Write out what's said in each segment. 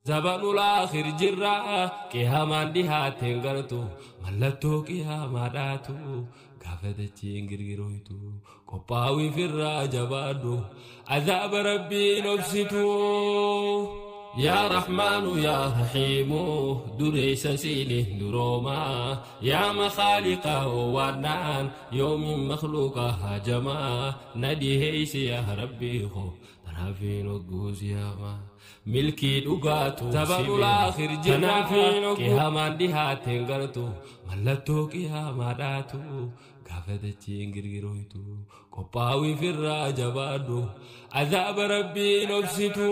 زبان الآخر جرا قيامان دي هاتين غلطو ملتو قياما داتو قافة تشينغرغرويتو قباوي في الراجبادو عذاب ربي نفسيتو يا رحمن يا رحيم دريس سيني دروما يا مخالق وانان يوم مخلوق هجما ندي يا ربي خو ترافين وقوز يا ما ملكي دوغاتو زبان الآخر جنا قيامان دي هاتين غلطو ملتو قياما داتو قافة تشينغرغرويتو قباوي في الراجبادو عذاب ربي نفسيتو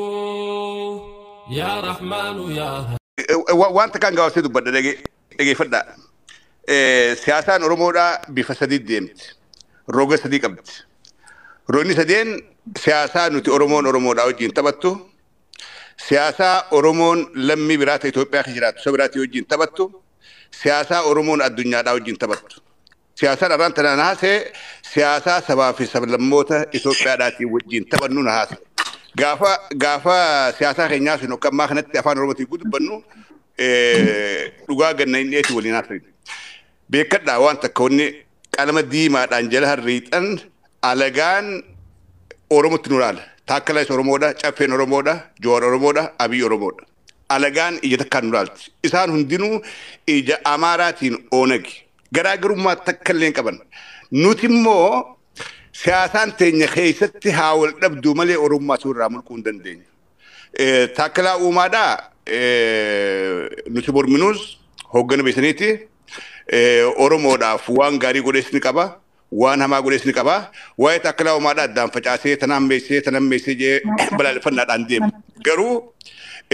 يا رحمن يا وانت كان قاعد تدب بدأ دقي فدا سياسة نورمودا بفساد ديمت روج صديق أبد روني سدين سياسة نتي أورمودا وجين تبتو سياسة أورمون لمي برات إثيوبيا خجرات سبرات وجين تبتو سياسة أورمون الدنيا دا وجين تبتو سياسة رانتنا ناس سياسة سبا في سبب الموتى إثيوبيا داتي وجين تبنو ناس غافا سياسة خنيا سنو كم خنت أفان رومتي قد بنو لغا جنين نيتي وليناتري بيكدا وانت كوني كلمة دي ما تنجلها الريتن على أورومو تنورال تاكلاش أورومودا شافين أورومودا جوار أورومودا أبي أورومودا على إجا تكنورال إسان هندينو إجا أماراتين أونج غراغرو ما تكلين كبن نوتيمو سياسان تيني خيستي هاول نبدو ملي أوروما سورا ملكون دندين تاكلا أومادا نوتيبور منوز هوغن بيسانيتي أورومودا فوان غاري غوريسني كبا وان هما غوريسني كبا واي تاكلا أومادا دام فجاسي تنام ميسي جي بلال فنات انديم غرو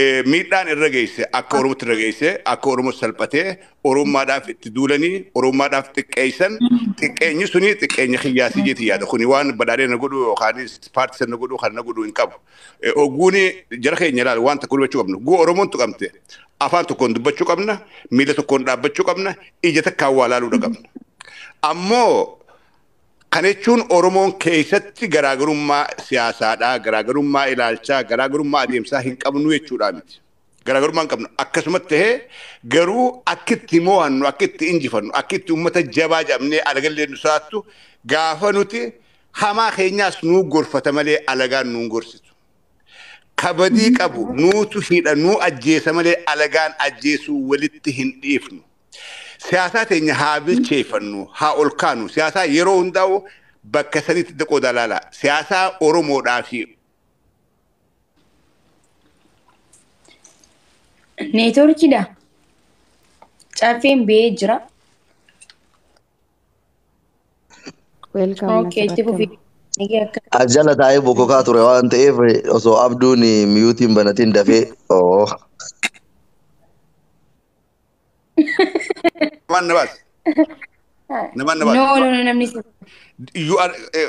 ميدان الرجيسة أكورم الرجيسة أكورم السلبته أورما داف تدولني أورما داف تكيسن تكيني سني تكيني خياسي جتي هذا خنيوان بدارين نقولوا خاني سبارتس نقولوا خان نقولوا إنكاب أوغوني جرخي نيرال وان تقول بتشوفنا جو أورمون تكمته أفان تكون بتشوفنا ميلا تكون بتشوفنا إجت كوالا لو دكمنا أمو كانتشون أورمون كيستي غراغروما سياسة غراغروما إلالشا غراغروما أديمسا هنكابنو يتشورامت غراغروما هنكابنو أكسمته غرو أكت موهن أكت إنجفن أكت أمة الجباجة مني ألغل نساتو غافنوتي هما خينياس نو غرفة مالي ألغان نو غرستو كبديك أبو نو تشيد نو أجيس مالي ألغان أجيسو ولتهن إفنو سياسات إن هابل شيفنو هاول كانوا سياسة يرون داو بكسرت تدقو دلالا سياسة أورومو دافي نيتوركي دا تعرفين بيجرا اوكي تبو في أجل تاي بوكوكا تروان تيف أصو أبدوني ميوتين بناتين دافي أوه نمان نباس no نمني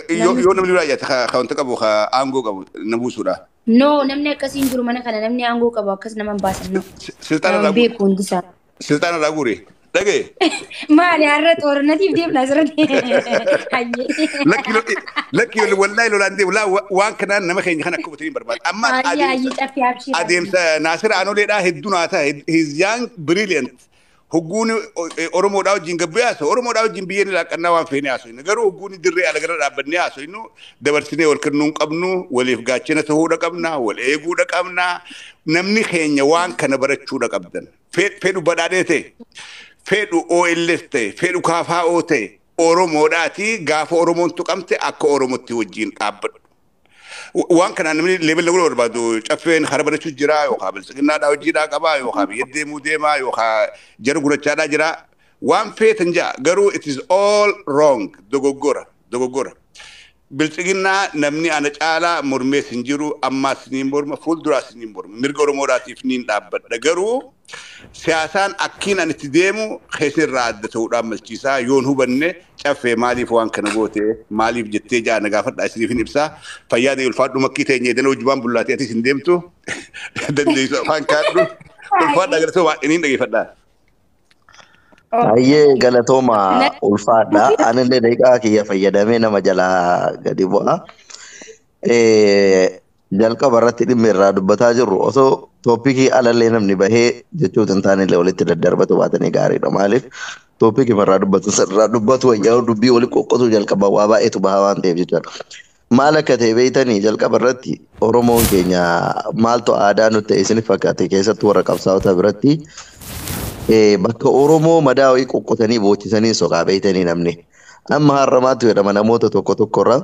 يو نمني راجع خاونتك أبو خا أنغو أبو نبوسو دا no نمني كاسين جرو منا كنا نمني أنغو كبا كاس نمان باس no سلطان راغوري دقي ما لي عرت ورنتي بدي بنظرتي لكي والله لو عندي ولا وان كنا نما خيني خنا كوبتين برباد اما اديم ناصر انو ليدا هدونا تا هيز يانج بريليانت هغوني اورومو داو جينغبياس اورومو داو جيمبيين لا كنا وان فيني اسو نغرو هغوني دري على غرا دابني اسو انو دبرسني ولكنون قبنو وليف غاچنا تو دقمنا وليغو دقمنا نمني خيني وان كنا برچو دقبدن فيدو بدادته فيدو اويلستي فيدو كافا اوتي أورومو داتي غاف أورومون تقامتي أكو أورومو توجين قابل وان كان نمني ليبل لغول بربادو شافين خربنا شو جرا يوخابل سكنا داو جرا كبا يوخاب يدي موديما يوخا جرغورا تشادا جرا وان فيتنجا غرو it is all wrong دوغورا بلسكنا نمني أنا تعالى مرمي سنجرو أما سنين برما فول درا سنين برما ميرغورو موراتي فنين دابد دغرو سياسان أكين أن تديمو خسر راد تورا ملكيسا يون هو بني شافه مالي فوان كنبوته مالي بجتة جا نقافت أسري في نفسه فيادي الفاتو مكيته يدنا وجبان بلاتي أتي سندمتو دندي فان كادو الفات أقدر سوا إنين دقي فدا أيه galatoma ulfaadha anillee deeqaa kiyya fayyadamee nama jalaa gadi bu'a jalqaba irratti dhimma irraa dubbataa jirru osoo tooppikii alallee namni bahee jechuutu hin taane illee walitti daddarbatu baatanii gaariidha. Maaliif tooppikii irraa dubbatu sanarraa dubbatu wayyaa dubbii walitti qoqqotuu jalqaba waa baay'eetu bahaa waan ta'eef jechuudha. Maal akka ta'e beeytanii jalqaba irratti Oromoon keenya maaltu aadaa nutti isinif fakkaate keessattuu warra qabsaa'ota biratti bakka Oromoo madaa wayii qoqqotanii boochisanii soqaa beeytanii namni. Amma har'amaatti jedhama namoota tokko tokkorraa.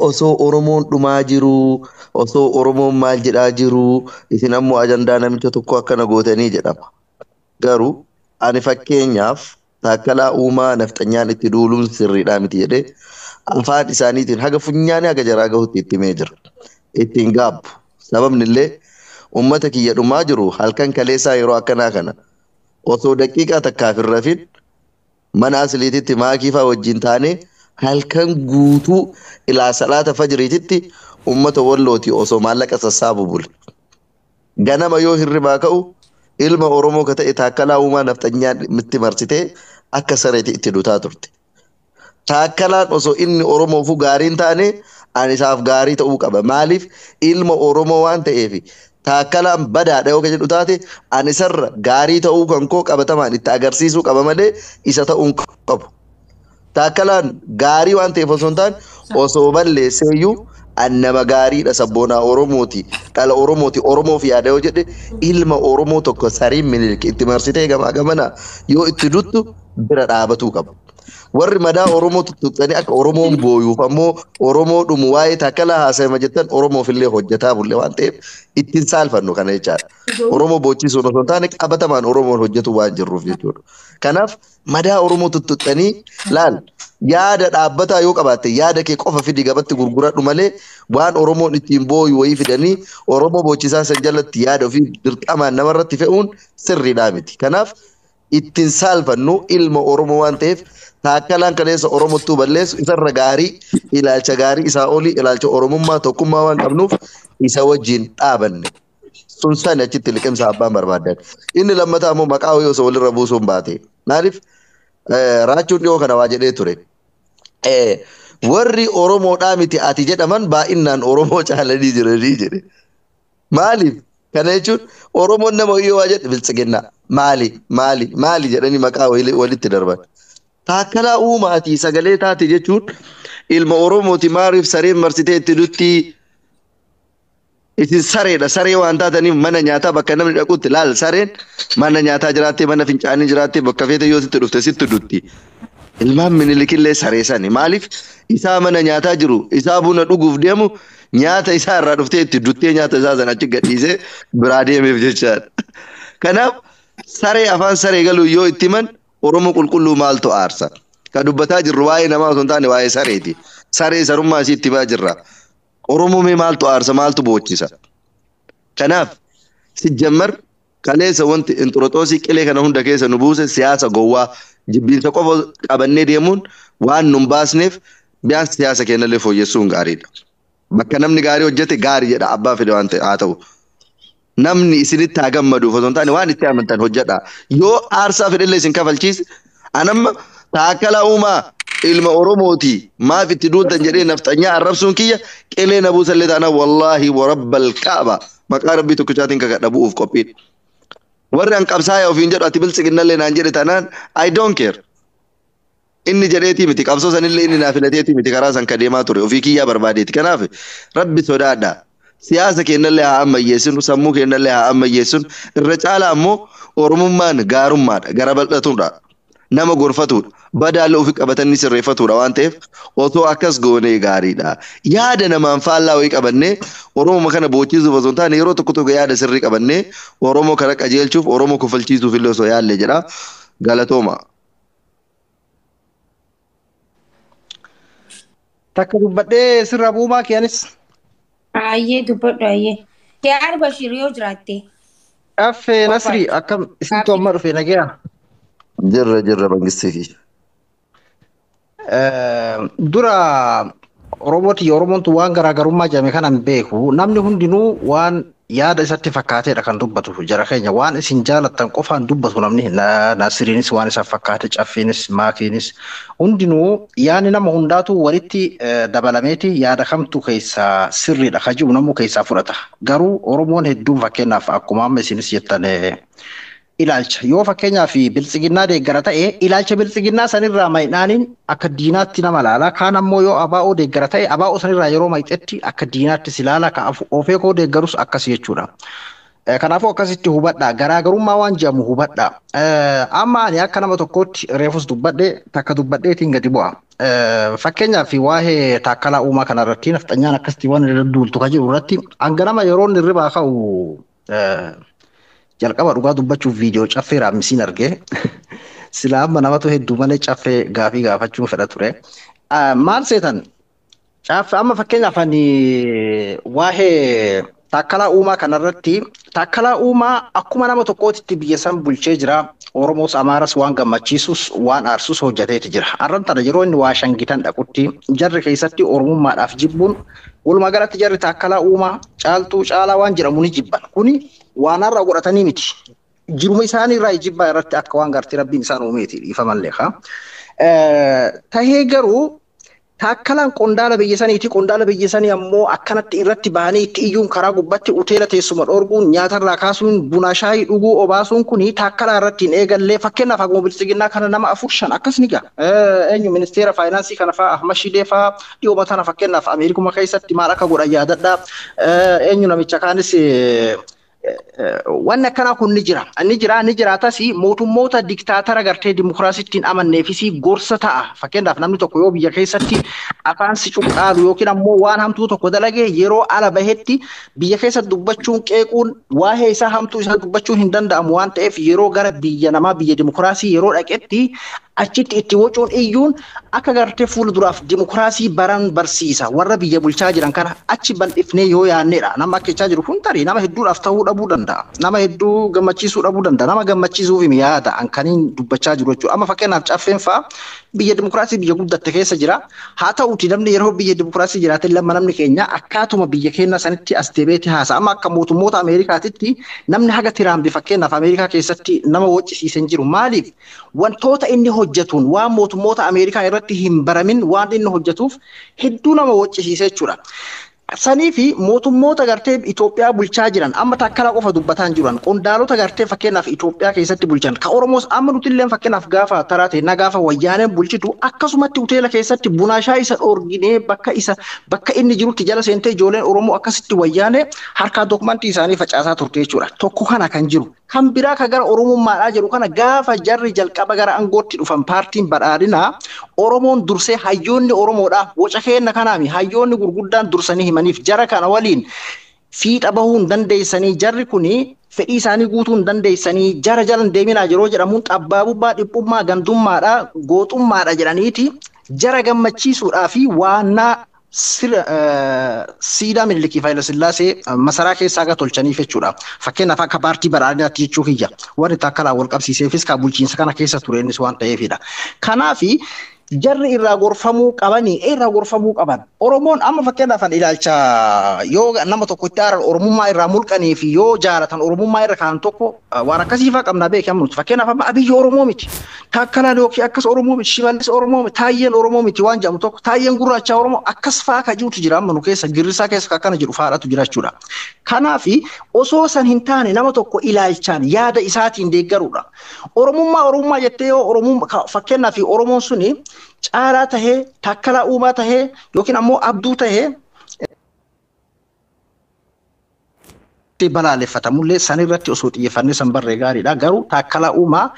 Osoo Oromoon dhumaa jiru, osoo Oromoon maal jedhaa jiru, isin ammoo ajandaa namicha tokko akkana gootanii jedhama. Garuu ani fakkeenyaaf Taakkalaa Uumaa nafxanyaan itti duuluun sirriidhaa miti jedhee afaan isaaniitiin haga funyaanii haga jaraa gahutti itti himee jira. Ittiin gaabbu. Sababni illee uummata kiyya dhumaa jiru halkan kaleessaa yeroo akkanaa kana osoo daqiiqaa takkaaf hin rafin mana asliititti maakiifaa wajjin taanee halkan guutuu ilaa salaata fajriititti ummata wallooti osoo maallaqa sassaabu bule. Ganama yoo hirribaa ka'u ilma Oromoo ka ta'e Taakkalaa Uumaa nafxanyaan itti marsitee akka sareeti itti dutaa turte. Taakkalaan osoo inni Oromoofu gaariin taane ani isaaf gaarii ta'uu qaba. Maaliif ilma Oromoo waan ta'eef Taakkalaan badaadha yoo jedhu taate ani sarra gaarii ta'uu kan koo qabatamaan itti agarsiisuu qaba malee isa ta'uun qabu. Taakkalaan gaarii waan ta'eef osoo hin taane osoo balleesseeyyuu annama gaariidha sabboonaa Oromooti dhala Oromooti Oromoof yaada yoo jedhe ilma Oromoo tokko sariin Minilik itti marsitee gamaa gamana yoo itti duttu bira dhaabatuu qaba. Warri madaa Oromoo tuttuqxanii akka Oromoon booyuuf ammoo Oromoo dhumu waa'ee Taakkalaa haasa'ima jettan Oromoof illee hojjetaa bulle waan ta'eef ittiin saalfannu kana jechaadha. Oromoo boochisuu osoo hin taane qabatamaan Oromoon hojjetu waan jirruuf jechuudha. Kanaaf madaa Oromoo tuttuqxanii laal yaada dhaabbataa yoo qabaatte yaada kee qofa fidi gabatti gurguradhu malee waan Oromoon ittiin booyu wayii fidanii Oromoo boochisaa san jalatti yaada ofii dirqamaan namarratti fe'uun sirriidhaa miti. Kanaaf ittiin saalfannu ilma Oromoo waan ta'eef Taakkalaan kaleessa Oromottuu balleessu isarra gaarii ilaalcha gaarii isaa olii ilaalcha Oromummaa tokkummaa waan qabnuuf isa wajjin dhaabanne. Sun sani achitti liqimsa abbaan barbaadan. Inni lammataa ammoo maqaa wayii osoo walirra buusuun baate. Maaliif raachuun dhiyoo kana waa jedhee ture. Warri Oromoodhaa miti ati jedhaman baay'inaan Oromoo caalanii jiranii jedhe. Maaliif? Kana jechuun Oromoon nama wayyoo waa jedhe biltsiginnaa. Maali jedhanii maqaa walitti darban. Taakkalaa Uumaatii sagalee taate jechuun ilma Oromooti maaliif sareen marsitee itti dutti isin sareedha. Saree waan taataniif mana nyaataa bakka namni dhaqutti laal sareen mana nyaataa jiraattee mana fincaanii jiraattee bakka feete yoo sitti dhufte sitti dutti. Ilmaan Minilikillee saree sani maaliif isaa mana nyaataa jiru isaa buna dhuguuf deemu nyaata isaa irraa dhuftee itti duttee nyaata isaa sana achi gadhiisee biraa deemeef jechaadha. Kanaaf saree afaan saree galuu yoo itti himan Oromoo qulqulluu maaltu aarsa? Kan dubbataa jirru waa'ee namaa osoo hin taane waa'ee sareeti. Saree sarummaa isii itti baa jirra. Oromoo mee maaltu aarsa maaltu boochisa? Kanaaf si jammar kaleessa wanti inxuroxoosii qilee kana hunda keessa nu buuse siyaasa gowwaa jibbiinsa qofa qabannee deemuun waan nun baasneef biyyaansi siyaasa keenyallee fooyyessuun gaariidha. Bakka namni gaarii hojjete gaarii jedha abbaa fide waan ta'e haa ta'u. Namni isinitti haa gammaduuf osoo hin taane waan itti amantan hojjedha. Yoo aarsaa fedhellee isin kafalchiise anamma Taakkalaa Uumaa ilma Oromooti maaf itti duultan jedhee nafxanyaa arrabsuun kiyya qilee na buusallee taanaan wallaahi warabbal kaaba maqaa rabbii tokkichaatiin kakadha bu'uuf qophiidha. Warri an qabsaa'ee ofiin jedhu ati biltsiginnallee naan jedhe taanaan I don't care. Inni jedheetii miti qabsoo sanillee inni naa filateetii miti karaa san ka deemaa ture ofii kiyyaa barbaadeeti. Kanaaf rabbi sodaadha. Siyaasa keenyallee haa ammayyeessinu sammuu keenyallee haa ammayyeessinu irra caalaa ammoo Oromummaan gaarummaadha gara bal'atuudha nama gorfatuudha badaallee ofii qabatanii sirreeffatuudha waan ta'eef osoo akkas goonee gaariidha. Yaada namaan faallaa wayii qabannee Oromoo kana boochisuuf osoo hin taane yeroo tokko tokko yaada sirrii qabannee Oromoo kana qajeelchuuf Oromoo kofalchiisuuf illee osoo yaallee jedha galatooma. Takka dubbadhee sirra buumaa keenis. Ayyee dubbadhu ayyee. Kee Arbashir yoo jiraatte. Affee Nasri akkam isintu amma dhufe nagaa. Jirra mangistii. Dura Oromooti Oromoontu waan garaagarummaa jedhame kana hin beeku. Namni hundinuu waan yaada isatti fakkaateedha kan dubbatu jara keenya waan isin jaalattan qofaan dubbatu namni Nasiriinis waan isa fakkaate Caffiinis Maakiinis hundinuu yaani nama hundaatu walitti dabalameeti yaada kamtu keessaa sirriidha ka jiru namuu keessaa fudhata garuu Oromoon hedduun fakkeenyaaf akkuma amma isinis jettan ilaalcha yoo fakkeenyaaf biltsiginnaa deeggara ta'e ilaalcha biltsiginnaa sanirraa maayidhaaniin akka diinaatti nama laala kaan ammoo yoo abaa'oo deeggara ta'e abaa'oo sanirraa yeroo maayixetti akka diinaatti silaala ka ofee koo deeggarus akkas jechuudha. Kanaafuu akkasitti hubadha garaagarummaa waan jedhamu hubadha. Amma ani akka nama tokkootti reefus dubbadhe takka dubbadheetiin gadi bu'a. Fakkeenyaaf waa'ee taakkalaa uumaa kanarratti nafxanyaan akkasitti waan duultu ka jiru irratti hanga nama yeroo inni ribaa ka'u jalqaba dhugaa dubbachuuf viidiyoo caffee raamisiin argee silaa amma namatu hedduu malee caffee gaafii gaafachuun fedha ture. Maal seetan caffee amma fakkeenyaaf ani waa'ee taakkalaa uumaa kanarratti taakkalaa uumaa akkuma nama tokkootitti biyya san bulchee jira. Oromoos Amaaras waan gammachiisus waan aarsus hojjeteeti jira. Arran tana yeroo inni waa shangitan dhaqutti jarri keessatti oromummaadhaaf jibbuun walumaa galatti jarri taakkalaa uumaa caaltuu caalaa waan jedhamu ni jibban. Kuni waan har'a godhatanii miti. Jiruma isaanii irraa jibbaa irratti akka waan gartii rabbiin isaan uumeeti dhiifamallee haa. Tahee garuu taakkalaan qondaala biyya sanii ammoo akkanatti irratti bahanii itti iyyuun karaa gubbatti uteela teessuma dhorguun nyaatarraa kaasuun buna shaayii dhuguu obaasuun kuni taakkalaa irratti hin eegallee fakkeenyaaf akkuma bilisiginnaa kana nama 4-5 akkas ni ga'a. Eenyu ministeera faayinaansii kana fa'aa Ahmad Shidee fa'aa dhiyooma tana fakkeenyaaf Ameerikuma keessatti maal akka godhan yaadadha. Eenyu namicha kaanis waan akkanaa kun ni jiraatas mootummoota diktaatara gartee dimokiraasittiin amanneefis gorsa ta'a. Fakkeenyaaf namni tokko yoo biyya keessatti afaan si cuqqaalu yookiin ammoo waan hamtuu tokko dalage yeroo ala bahetti biyya keessa dubbachuun qeequun waa'ee isaa hamtuu isaa dubbachuun hin danda'amu waan ta'eef yeroo gara biyya namaa biyya dimokiraasii yeroo dhaqetti achitti itti wacuun iyyuun akka gartee fuulduraaf dimokiraasii baran barsiisa warra biyya bulchaa jiran kana achi bal'ifnee yoo yaannedha. Nama akkechaa jiru kun tarii nama hedduudhaaf ta'uu dhabuu danda'a. Nama hedduu gammachiisuu dhabuu danda'a. Nama gammachiisuuf yaada ankaniin dubbachaa jiru jechuudha. Amma fakkeenyaaf caffeen fa'aa biyya dimokiraasii biyya guddatte keessa jira. Haa ta'uuti namni yeroo biyya dimokiraasii jiraate lamma namni keenya akkaatuma biyya keenya sanitti as deebi'eeti haasa. Amma akka mootummoota Ameerikaatitti namni haga tiraambi fakkeenyaaf Ameerikaa keessatti nama waccisiisan jiru. Maaliif wantoota inni hojjetuun waan mootummoota Ameerikaa irratti hin baramin waan inni hojjetuuf hedduu nama waccisiisee jechuudha. Sanii fi mootummoota gartee Itoophiyaa bulchaa jiran amma taakkalaa qofa dubbataan jiran qondaalota gartee fakkeenyaaf Itoophiyaa keessatti bulchan ka Oromoos amma nuti illee fakkeenyaaf gaafa taraate na gaafa wayyaaneen bulchitu akkasumatti hoteela keessatti buna shaayii isa dhoorginee bakka inni jirutti jala seentee ijoolleen Oromoo akkasitti wayyaanee harkaa dokumentii isaanii facaasaa turte jechuudha. Tokko kana kan jiru. Kan biraa ka gara Oromummaadhaa jiru kana gaafa jarri jalqaba gara aangootti dhufan paartiin badhaadhinaa Oromoon dursee hayyoonni Oromoodhaa boca keenya kanaami hayyoonni gurguddaan dursanii himaniif jara kana waliin fiixa bahuu hin dandeessanii jarri kuni fedhii isaanii guutuu hin dandeessanii jara jalan deeminaa yeroo jedhamuun xabbaabubbaa dhiphummaa gandummaadhaa gooxummaadha jedhaniiti jara gammachiisuudhaa fi waannaa siidaa Minilikii Hayilasillaasee masaraa keessaa akka tolchaniif jechuudha. Fakkeenyaaf akka paartii badhaadhinaatti jechuu kiyya. Wanni taakkalaa wal qabsiiseefis kan bulchiinsa kana keessa tureenis waan ta'eefidha. Kanaafi jarri irraa gorfamuu qaban. Oromoon amma fakkeenyaaf ilaalcha yoo nama tokko itti aaran Oromummaa irraa mulqanii fi yoo jaalatan Oromummaa irra kaan tokko waan akkasiifaa qabnaa beekamu nuti. Fakkeenyaaf amma Abiyyi Oromoo miti. Taakkalaan yookiin akkas Oromoo miti. Shimallis Oromoo miti. Taayyeen Oromoo miti waan jedhamu tokko. Taayyeen Gurraachaa Oromoo akkas fa'aa ka jirutu jira amma nu keessa girrisaa keessa akkana jedhu faadhatu jira jechuudha. Kanaafi osoo san hin taane nama tokko ilaalchaan yaada isaatiin deeggaruudha. Oromummaa jettee yoo Oromummaa fakkeenyaaf Oromoon suni caalaa tahee taakkalaa uumaa tahee yookiin ammoo abduu tahee balaaleffatamullee san irratti osoo xiyyeeffannee san barree gaariidha. Garuu taakkalaa uumaa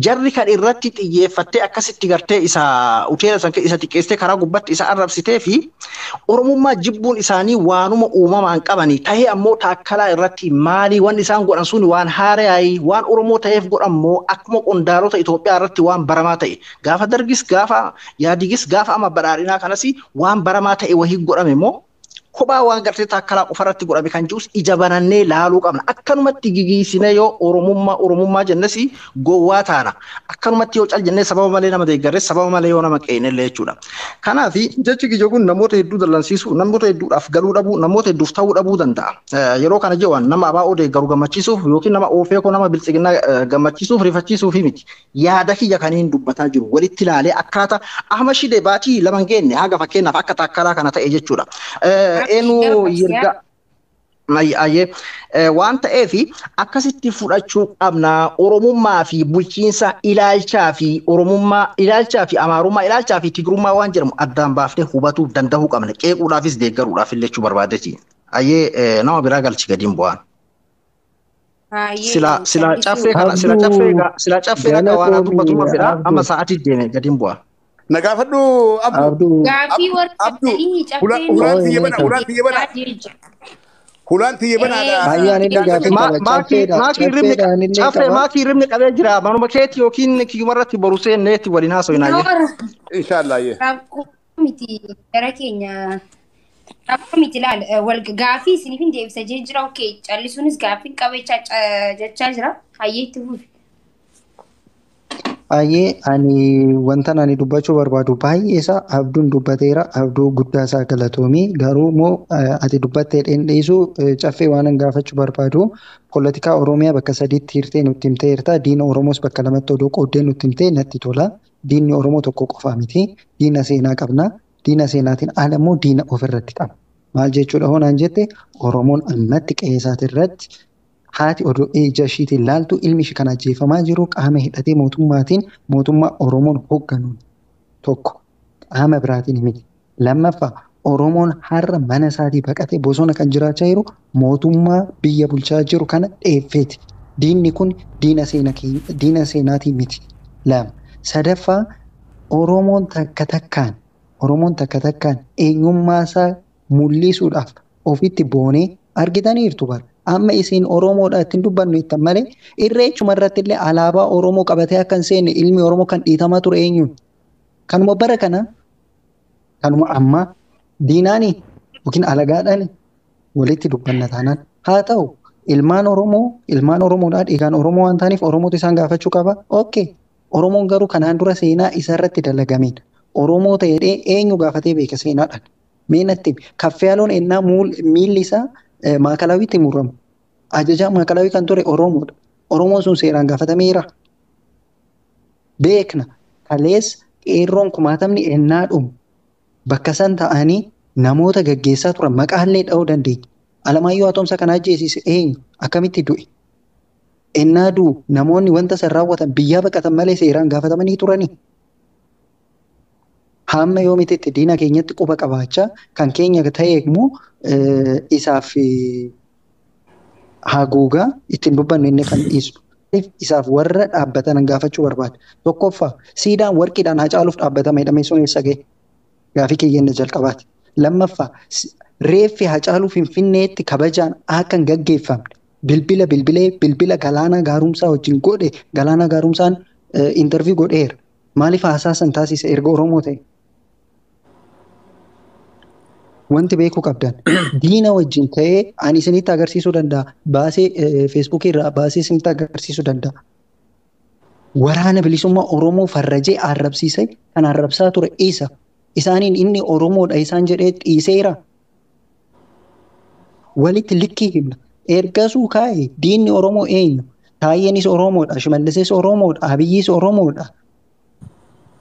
jarri kan irratti xiyyeeffattee akkasitti gartee isa hoteela san isa xiqqeessitee karaa gubbatti isa arrabsitee fi Oromummaa jibbuun isaanii waanuma uumamaan qabanii tahee ammoo taakkalaa irratti maalii waan isaan godhan sun waan haaraayi waan Oromoo ta'eef godhammoo akkuma qondaalota Itoophiyaa irratti waan baramaa ta'e gaafa dargis gaafa yaadigis gaafa amma badhaadhinaa kanas waan baramaa ta'e wahii godhame moo kophaa waan gartee takkalaa qofarratti godhame kan jirus ija banannee laaluu qabna. Akkanumatti gigiisine yoo oromummaa jennesi gowwaa taana. Akkanumatti yoo cal jennee sababa malee nama deeggarre sababa malee yoo nama qeenellee jechuudha. Kanaaf jechi kiyya kun namoota hedduu dallansiisuu, namoota hedduudhaaf galuu dhabuu, namoota hedduuf ta'uu dhabuu danda'a. Yeroo kana jechuun nama abaa'oo deeggaru gammachiisuuf yookiin nama oofeekoo nama biltsiginaa gammachiisuuf rifachiisuuf miti. Yaada kiyya kaniin dubbataa jiru walitti ilaalee akkaataa Ahmad Shidee baatii lama geenne haga fakkeenyaaf akka takkalaa kana ta'e jechuudha. Eenyu yirga waan ta'eef akkasitti fudhachuu qabna. Oromummaa fi bulchiinsa ilaalchaa fi oromummaa ilaalchaa fi amaarummaa ilaalchaa fi tigrummaa waan jedhamu addaan baafnee hubatuu danda'uu qabna. Qeequudhaafis deeggaruudhaaf illee jechuu barbaadeeti. Nama biraa galchi gadiin bu'aan. Sila caffee kana waan dubbatuma fedha amma sa'aatii deeme gadiin bu'aa. Nagaafadhu Abduu. Gaafii warra Hulaan tiyya banaadha. Maakii ribni qabee jira. Manuma keetti yookiin kiyumarratti borusee neetti waliin haasofnaa. Inshaallah. Rakkoo miti gara keenya. Rakkoo miti laal gaafii isiniif hin deebisa jira. Okey callisuunis gaafii qabee jechaa jira. Hayyeetti fufi. Ani wanta ani dubbachuu barbaadu baay'ee isaa Abduun dubbateera. Abduu guddaa isaa galatoomii garuu immoo ati dubbattee dheendhiisuu caffee waan gaafachuu barbaadu poolitikaa Oromiyaa bakka sadiitti hirtee nutti himteerta. Diina Oromoos bakka lamatti oduu qooddee nutti himtee natti tola. Diinni Oromoo tokko qofaa miti. Diina seenaa qabna. Diina seenaatiin ala immoo diina ofirratti qaba. Maal jechuudha hoonaan jette Oromoon ammatti qe'eesaati irratti haati odoo ija ishiitiin laaltu ilmi ishii kan ajjeefamaa jiru qaama hidhatee mootummaa Oromoon hoogganuun tokko qaama biraatiin miti. Lammaffaa Oromoon har'a mana isaatii baqatee bosona kan jiraachaa jiru mootummaa biyya bulchaa jiru kana dheeffeeti. Diinni kun diina seenaatii miti. Lama sadaffaa Oromoon takka takkaan eenyummaa isaa mul'isuudhaaf ofitti boonee argitaniirtu bara. Amma isin Oromoodha ittiin dubbannu ittan malee irreechuma irratti illee alaabaa Oromoo qabatee akka hin seenne ilmi Oromoo kan dhiitamaa ture eenyuun? Kanuma bara kana kanuma amma diinaanii yookiin alagaadhaan walitti dubbanna taanaan haa ta'u ilmaan Oromoodhaa dhiigaan Oromoo waan ta'aniif Oromootu isaan gaafachuu qaba. Okey Oromoon garuu kanaan dura seenaa isarratti dalagameen Oromoo ta'ee eenyu gaafatee beeka seenaadhaan. Meenatti kaffealoon ennaa miilli isaa maakalawiitti muramu. Ajajaa maakalawii kan ture Oromoodha. Oromoon sun seeraan gaafatameera. Beekna kalees qeerroon kumaatamni ennaa dhumu bakka san ta'anii namoota gaggeessaa turan maqaallee dha'uu dandeenya. Alamaayyoo Atoomsaa kan ajjeesise eenyu akkamitti du'e? Ennaa du'u namoonni wanta san raawwatan biyyaa baqatan malee seeraan gaafatamanii turanii. Hamma yoomititti diina keenyatti quba qabaachaa kan keenya ta'e immoo isaaf haguugaa ittiin dubbannu inni kan dhiisu. Isaaf warra dhaabbatan gaafachuu barbaada. Tokkoffaa siidaan warqiidhaan Hacaaluuf dhaabbatama jedhamee sun eessa gahe? Gaafii keenya jalqabaati. Lammaffaa reeffi Hacaaluu Finfinneetti kabajaan akka hin gaggeeffamne bilbila Galaanaa Gaarumsaa wajjin godhe Galaanaa Gaarumsaan intervii godheera. Maaliif haasaasan taasise erga Oromoo ta'e? Wanti beekuu qabdan diina wajjin ta'ee ani isinitti agarsiisuu danda'a. Baasee feesbuukii irraa baasee isinitti agarsiisuu danda'a. Waraana bilisummaa Oromoo farrajee arrabsiise kan arrabsaa ture isa. Isaaniin inni Oromoodha isaan jedhee dhiiseera. Walitti likkii himna. Ergasuu kaa'e diinni Oromoo eenyu? Taayyeenis Oromoodha. Shimallisees Oromoodha. Abiyyiis Oromoodha.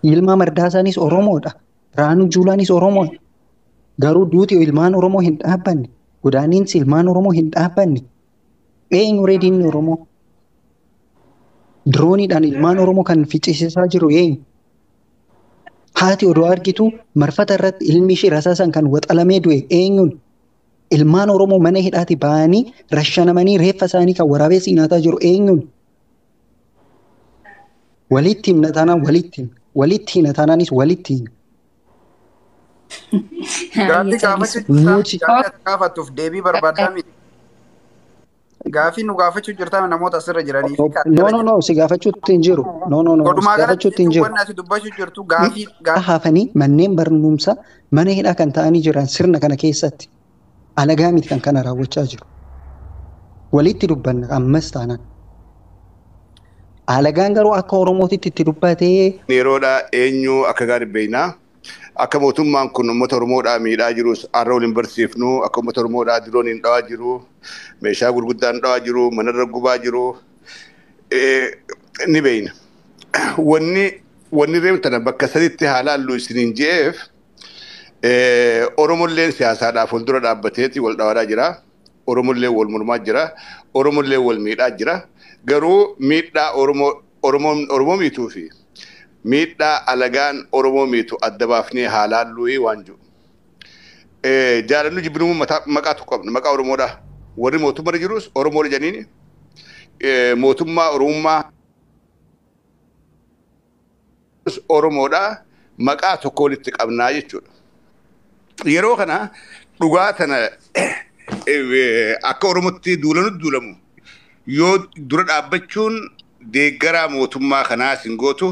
Yilmaa Mardaasaanis Oromoodha. Raanuu Juulaanis Oromoodha. Garuu duuti ilmaan Oromoo hin dhaabbanne. Godaaniinsi ilmaan Oromoo hin dhaabbanne. Eenyuree diinni Oromoo? Dirooniidhaan ilmaan Oromoo kan ficcisiisaa jiru eenyu? Haati odoo argitu marfata irratti ilmi ishee rasaasan kan waxalamee du'e eenyuun? Ilmaan Oromoo mana hidhaati ba'anii rashanamanii reeffa isaanii kan waraabessi nyaataa jiru eenyuun? Walitti himna taanaan walitti himna taanaanis walitti himna. Gaaffii gaafachuuf deebii barbaadaa miti. Gaaffii nu gaafachuu jirtan namoota asirra jiraniif. No, si gaafachuutti hin jiru. No, si gaafachuutti hin jiru. Wanni ati dubbachuu jirtu gaaffii hafanii manneen barnoomsaa mana hidhaa kan ta'anii jiran sirna kana keessatti. alagaa miti kan kana raawwachaa jiru. Walitti dubbanna ammas taanaan. Alagaan garuu akka Oromootitti itti dubbatee. Yeroodhaa eenyu akka gaarii beeknaa. Akka mootummaan kun uummata Oromoodhaa miidhaa jirus har'a waliin barsiifnu akka uummata Oromoodhaa diroon hin dhawaa jiru meeshaa gurguddaan dhawaa jiru manarra gubaa jiru ni beekna. Wanni reemtana bakka sadiitti haalaallu isiniin je'eef Oromolleen siyaasaadhaaf fuuldura dhaabbateeti wal dhawaadhaa jira. Oromolleen wal mormaa jira. Oromolleen wal miidhaa jira. Garuu miidhaa Oromoo miituu fi miidhaa alagaan Oromoo miitu adda baafnee haalaallu waan jiru. Jaalallu jibbinuu maqaa tokko qabna maqaa Oromoodhaa. Warri mootummaa jirus Oromoo janiini mootummaa Oromummaa Oromoodhaa maqaa tokko walitti qabnaa jechuudha. Yeroo kana dhugaa tana akka Oromootti duulamu yoo dura dhaabbachuun deeggaraa mootummaa kanaa singootu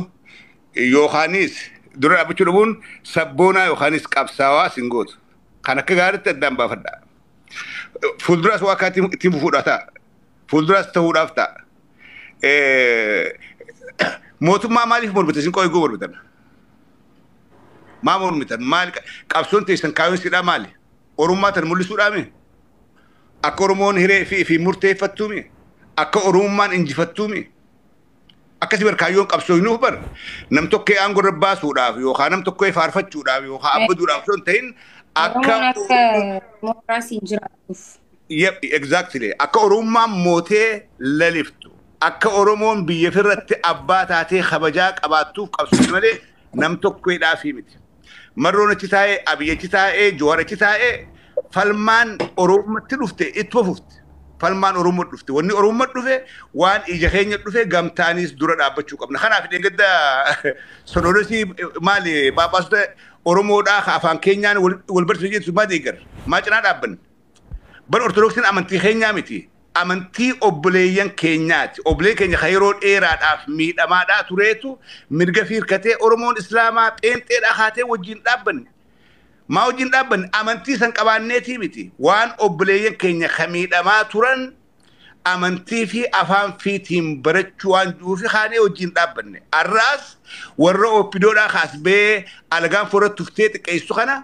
yookaanis dura dhaabbachuu dhabuun sabboonaa yookaanis qabsaawaa singootu. Kan akka gaariitti addaan baafadha. Fuulduraas waa akka ittiin fufuudhaaf ta'a. Fuulduraas ta'uudhaaf ta'a. Mootummaa maaliif mormitan? Isin qo'ee mormitan? Maa mormitan? Maali qabsoon teessan kaayyoonsidhaa maali? Oromummaa tan mul'isuudhaami? Akka Oromoon hiree fi murteeffattuumi? Akka Oromummaan injifattuumi? Akkasii barkaayyoon qabsoo hinuuf bar nam tokkee aangoo irra baasuudhaaf yookaan nam tokkee faarfachuudhaaf yookaan abbaduudhaaf osoo hin ta'in akka Mookiraasiin jiraatuuf. Yep, exactly. Akka Oromummaan mootee laliftu. Akka Oromoon biyya irratti abbaa taatee kabajaa qabaattuuf qabsoo malee nam tokkeedhaaf miti. Marroon achi taa'ee, Abiyyi achi taa'ee, Jowaar achi taa'ee falmaan Oromootti dhufte itti fufte. Falmaan Oromoo dhufte. Wanni Oromoo dhufe waan ija keenya dhufe gamtaanis dura dhaabbachuu qabna. Kanaaf dheengadda sonoolesii maali baabbaasota Oromoodhaa afaan keenyaan wal barsiisuu jettu maa deeggar maa cinaa dhaabbanne. Bar Ortodoksiin amantii keenyaa miti. Amantii obboleeyyan keenyaati. Obboleen keenya kan yeroo dheeraadhaaf miidhamaadhaa tureetu mirga fiirkatee Oromoon Islaamaa pheenxeedhaa kaatee wajjin dhaabbanne. Maa wajjin dhaabbanne amantii san qabaanneetii miti. Waan obboleeyyan keenya kan miidhamaa turan amantii fi afaan fiitiin barachuu waan jiruufi kaanee wajjin dhaabbanne. Arraas warra oppidoodhaa kaasbee alagaan forra tuftee xiqqeessu kana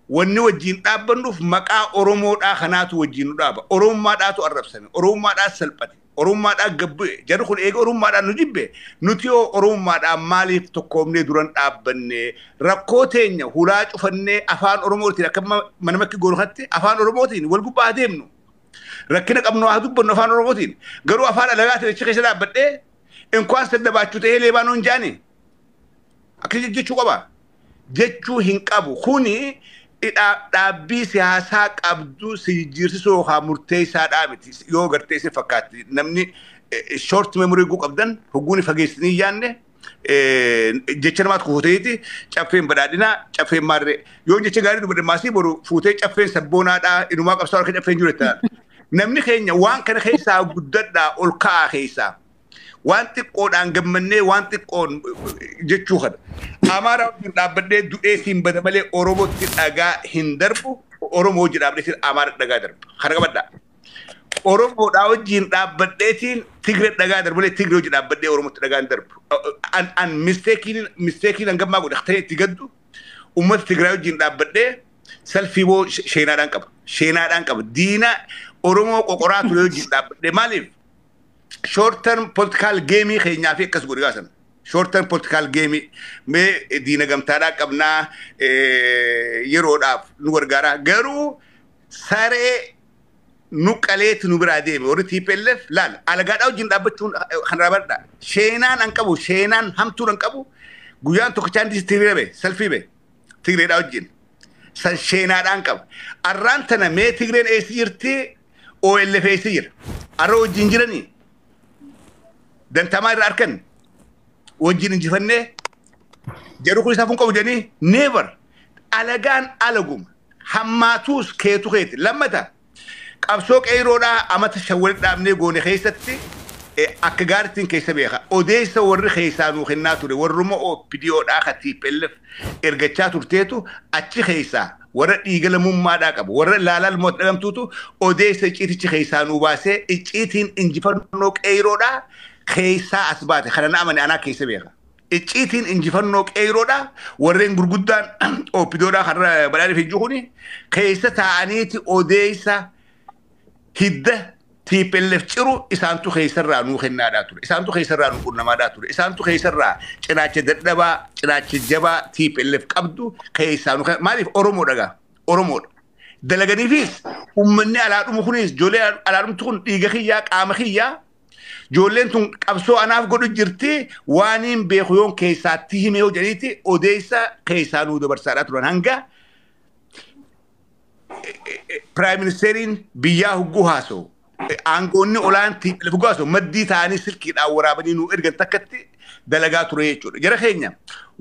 wanni wajjin dhaabbannuuf maqaa Oromoodhaa kanaatu wajjin nu dhaaba. Oromummaadhaatu arrabsame. Oromummaadhaa salphate. Oromummaadhaa gabbu'e. Jarri kun eega Oromummaadhaan nu jibbe. Nuti yoo Oromummaadhaan maaliif tokkoomnee duran dhaabbanne rakkoo teenya hulaa cufannee afaan Oromootiin akka mana makki goonfatti afaan Oromootiin wal gubbaa deemnu. Rakkina qabnu haa dubbannu afaan Oromootiin. Garuu afaan alagaatiin achi keessa dhaabbadhee inkwaan saddabaachuu ta'ee leebaanoon jaani. Akkasii jechuu qaba. Jechuu hin qabu. Kuni dhaabbii siyaasaa qabdu si jijjiirsisuu yookaan murteessaadhaa miti yoo gartee si fakkaatti namni short memory guu qabdan hogguun fageessanii yaanne jecha namaatti kufuteeti caffeen badhaadhinaa caffeen maarree yoo jecha gaarii dubbadhe maasii boru fuutee caffeen sabboonaadhaa inumaa qabsaa harka caffeen jiru jettudha. Namni keenya waan kana keessaa guddadhaa ol ka'aa keessaa waan xiqqoodhaan gammannee waan xiqqoon jechuu kana. Amaaraa wajjin dhaabbadhee du'eetiin bada malee Oromootti dhagaa hin darbu. Oromoo wajjin dhaabbadheetiin Amaara dhagaa darbu. Kana qabadhaa. Oromoodhaa wajjin dhaabbadheetiin Tigiree dhagaa darbu malee Tigiree wajjin dhaabbadhee Oromootti dhagaa hin darbu. An misteekiin hangammaa godhe ta'ee itti gaddu uummata Tigiree wajjin dhaabbadhee salfii boo sheenaadhaan qaba. Sheenaadhaan qaba. Diina Oromoo qoqoraa ture wajjin dhaabbadhee maaliif? Short term political game keenyaa fi akkas godhe gaasan. Short term political game mee diina gamtaadhaa qabnaa yeroodhaaf nu gargaara. Garuu saree nu qaleetti nu biraa deeme warri TPLF laal alagaadhaa wajjin dhaabbachuun kan raabadha. Sheenaan an qabu sheenaan hamtuun an qabu guyyaan tokkichaan Tigiree be salfii be Tigireedhaa wajjin san sheenaadhaan qaba. Arraan tana mee Tigireen eessi jirti OLF eessi jira. Arra wajjin jiranii. Dantamaa irraa arkan wajjin injifannee jedhu kun isaaf hin qabu jedhanii never alagaan alaguma hammaatuus keetu keeti lammata qabsoo qeeroodhaa amata shawwal dhaabnee goone keessatti akka gaariitiin keessa beeka odeessa warri keessaa nuu kennaa ture warruma OPDOdhaa ka TPLF ergachaa turteetu achi keessaa warra dhiigalamummaadhaa qabu warra laalaal moot dhagamtuutu odeessa icciitichi keessaa nu baasee icciitiin injifannoo qeeyiroodhaa keessaa as baate kana na amane anaa keessa beeka. Icciitiin injifannoo qeeyiroodhaa warreen gurguddaan oppidoodhaa har'a badhaadhiif hin juhuni keessa taa'aniiti odeessa hidda TPLF ciru isaantu keessarraa nuu kennaadhaa ture. Isaantu keessarraa nuu qunnamaadhaa ture. Isaantu keessarraa cinaacha dadhabaa, cinaacha jabaa TPLF qabdu keessaa nuu maaliif Oromoo dhagaa? Oromoodha. Dalaganiifis uummanni alaadhumu kunis ijoollee alaadhumtu kun dhiiga kiyyaa qaama kiyyaa ijoolleen tun qabsoo anaaf godhu jirti waaniin beeku yoon keessaatti himee hojjaniiti odeessa keessaa nuu dabarsaadhaa turan hanga Prime Ministeriin biyyaa hugguu haasa'u. Aangoonni olaantii lafugaaso maddii ta'anii silkiidhaan waraabanii nu ergan takkatti dalagaa ture jechuudha. Jara keenya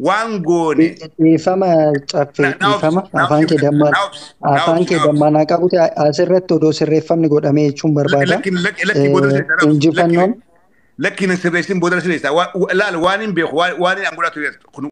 waan goone. Dhiifama caffee dhiifama afaan kee dammaanaa qabuti asirratti odoo sirreeffamni godhamee jechuun barbaada. Injifannoon. Lakkiin sirreessin booda sirreessaa. Laal waan hin beeku waan hin godhatu